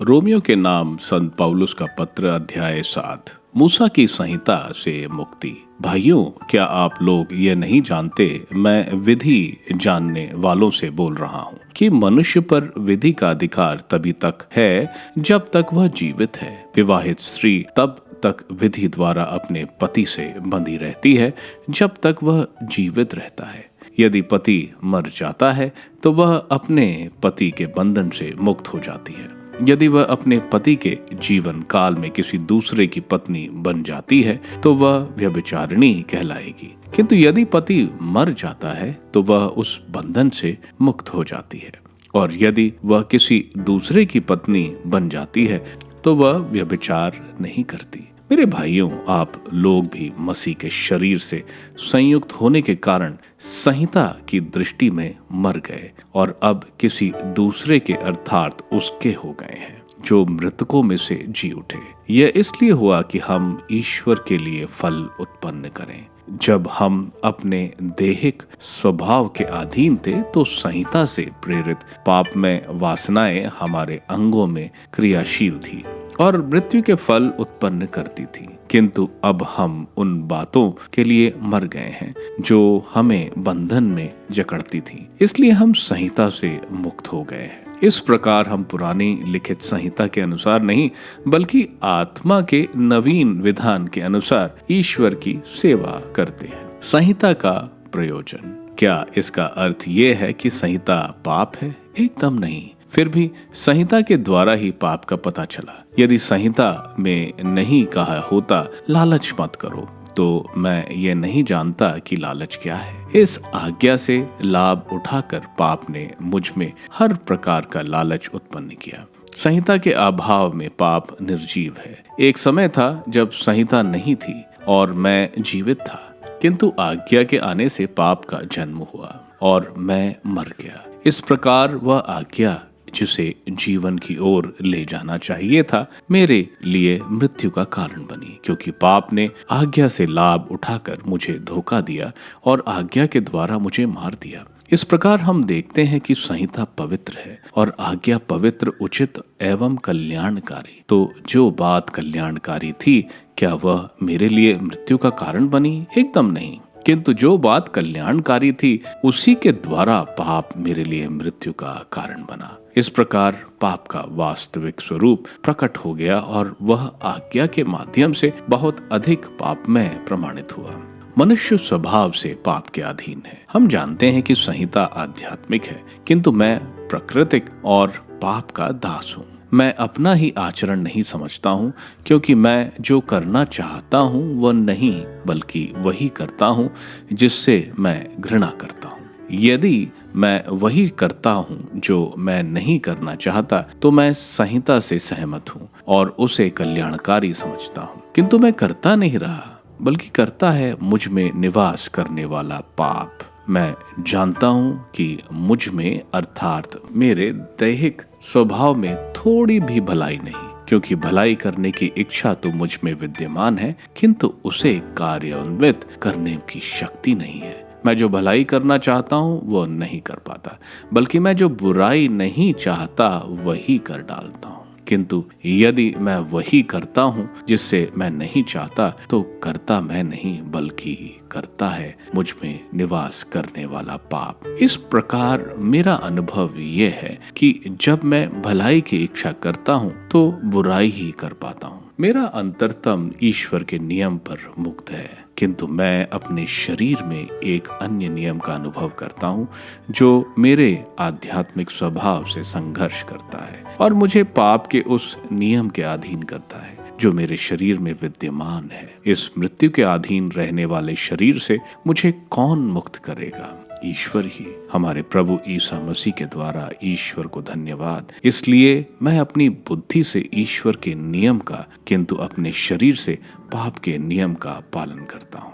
Romeo के नाम संत पौलुस का पत्र अध्याय 7। मूसा की संहिता से मुक्ति। भाइयों, क्या आप लोग ये नहीं जानते, मैं विधि जानने वालों से बोल रहा हूँ कि मनुष्य पर विधि का अधिकार तभी तक है जब तक वह जीवित है। विवाहित स्त्री तब तक विधि द्वारा अपने पति से बंधी रहती है जब तक वह जीवित रहता है। यदि पति मर जाता है तो वह अपने पति के बंधन से मुक्त हो जाती है। यदि वह अपने पति के जीवन काल में किसी दूसरे की पत्नी बन जाती है तो वह व्यभिचारिणी कहलाएगी। किंतु यदि पति मर जाता है तो वह उस बंधन से मुक्त हो जाती है, और यदि वह किसी दूसरे की पत्नी बन जाती है तो वह व्यभिचार नहीं करती। मेरे भाइयों, आप लोग भी मसीह के शरीर से संयुक्त होने के कारण संहिता की दृष्टि में मर गए और अब किसी दूसरे के अर्थात उसके हो गए हैं, जो मृतकों में से जी उठे। यह इसलिए हुआ कि हम ईश्वर के लिए फल उत्पन्न करें। जब हम अपने देहिक स्वभाव के अधीन थे तो संहिता से प्रेरित पापमय वासनाएं हमारे अंगों में क्रियाशील थी और मृत्यु के फल उत्पन्न करती थी। किंतु अब हम उन बातों के लिए मर गए हैं जो हमें बंधन में जकड़ती थी, इसलिए हम संहिता से मुक्त हो गए हैं। इस प्रकार हम पुरानी लिखित संहिता के अनुसार नहीं, बल्कि आत्मा के नवीन विधान के अनुसार ईश्वर की सेवा करते हैं। संहिता का प्रयोजन। क्या इसका अर्थ ये है कि संहिता पाप है? एकदम नहीं। फिर भी संहिता के द्वारा ही पाप का पता चला। यदि संहिता में नहीं कहा होता लालच मत करो, तो मैं ये नहीं जानता कि लालच क्या है। इस आज्ञा से लाभ उठाकर पाप ने मुझ में हर प्रकार का लालच उत्पन्न किया। संहिता के अभाव में पाप निर्जीव है। एक समय था जब संहिता नहीं थी और मैं जीवित था, किंतु आज्ञा के आने से पाप का जन्म हुआ और मैं मर गया। इस प्रकार वह आज्ञा जिसे जीवन की ओर ले जाना चाहिए था, मेरे लिए मृत्यु का कारण बनी, क्योंकि पाप ने आज्ञा से लाभ उठाकर मुझे धोखा दिया और आज्ञा के द्वारा मुझे मार दिया। इस प्रकार हम देखते हैं कि संहिता पवित्र है और आज्ञा पवित्र, उचित एवं कल्याणकारी। तो जो बात कल्याणकारी थी, क्या वह मेरे लिए मृत्यु का कारण बनी? एकदम नहीं। किंतु जो बात कल्याणकारी थी, उसी के द्वारा पाप मेरे लिए मृत्यु का कारण बना। इस प्रकार पाप का वास्तविक स्वरूप प्रकट हो गया और वह आज्ञा के माध्यम से बहुत अधिक पापमय प्रमाणित हुआ। मनुष्य स्वभाव से पाप के अधीन है। हम जानते हैं कि संहिता आध्यात्मिक है, किंतु मैं प्राकृतिक और पाप का दास हूँ। मैं अपना ही आचरण नहीं समझता हूँ, क्योंकि मैं जो करना चाहता हूँ वह नहीं, बल्कि वही करता हूँ जिससे मैं घृणा करता हूँ। यदि मैं वही करता हूँ जो मैं नहीं करना चाहता, तो मैं संहिता से सहमत हूँ और उसे कल्याणकारी समझता हूँ। किंतु मैं करता नहीं रहा, बल्कि करता है मुझ में निवास करने वाला पाप। मैं जानता हूँ कि मुझ में अर्थात मेरे दैहिक स्वभाव में थोड़ी भी भलाई नहीं, क्योंकि भलाई करने की इच्छा तो मुझ में विद्यमान है, किंतु उसे कार्यान्वित करने की शक्ति नहीं है। मैं जो भलाई करना चाहता हूँ वो नहीं कर पाता, बल्कि मैं जो बुराई नहीं चाहता वही कर डालता हूँ। किंतु यदि मैं वही करता हूँ जिससे मैं नहीं चाहता, तो करता मैं नहीं, बल्कि करता है मुझ में निवास करने वाला पाप। इस प्रकार मेरा अनुभव ये है कि जब मैं भलाई की इच्छा करता हूँ तो बुराई ही कर पाता हूँ। मेरा अंतरतम ईश्वर के नियम पर मुक्त है, किंतु मैं अपने शरीर में एक अन्य नियम का अनुभव करता हूँ जो मेरे आध्यात्मिक स्वभाव से संघर्ष करता है और मुझे पाप के उस नियम के अधीन करता है जो मेरे शरीर में विद्यमान है। इस मृत्यु के अधीन रहने वाले शरीर से मुझे कौन मुक्त करेगा? ईश्वर ही। हमारे प्रभु ईसा मसीह के द्वारा ईश्वर को धन्यवाद। इसलिए मैं अपनी बुद्धि से ईश्वर के नियम का, किंतु अपने शरीर से पाप के नियम का पालन करता हूँ।